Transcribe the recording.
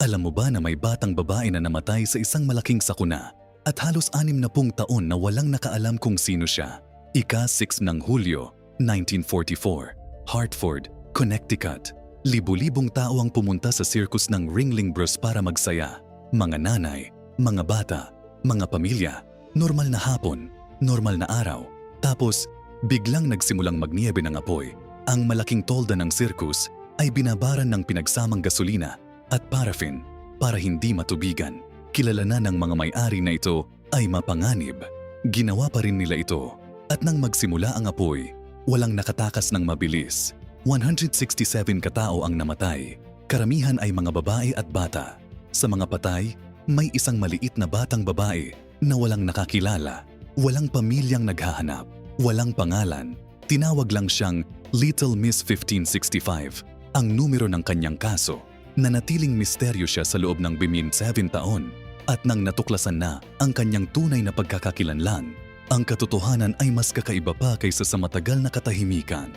Alam mo ba na may batang babae na namatay sa isang malaking sakuna at halos 60 taon na walang nakaalam kung sino siya? Ika-6 ng Hulyo, 1944, Hartford, Connecticut. Libu-libong tao ang pumunta sa circus ng Ringling Bros para magsaya. Mga nanay, mga bata, mga pamilya, normal na hapon, normal na araw. Tapos, biglang nagsimulang magniebe ng apoy. Ang malaking tolda ng circus ay binabaran ng pinagsamang gasolina at paraffin para hindi matubigan. Kilala na ng mga may-ari na ito ay mapanganib. Ginawa pa rin nila ito. At nang magsimula ang apoy, walang nakatakas ng mabilis. 167 katao ang namatay. Karamihan ay mga babae at bata. Sa mga patay, may isang maliit na batang babae na walang nakakilala, walang pamilyang naghahanap, walang pangalan. Tinawag lang siyang Little Miss 1565, ang numero ng kanyang kaso. Nanatiling misteryo siya sa loob ng 7 taon at nang natuklasan na ang kanyang tunay na pagkakakilanlan, ang katotohanan ay mas kakaiba pa kaysa sa matagal na katahimikan.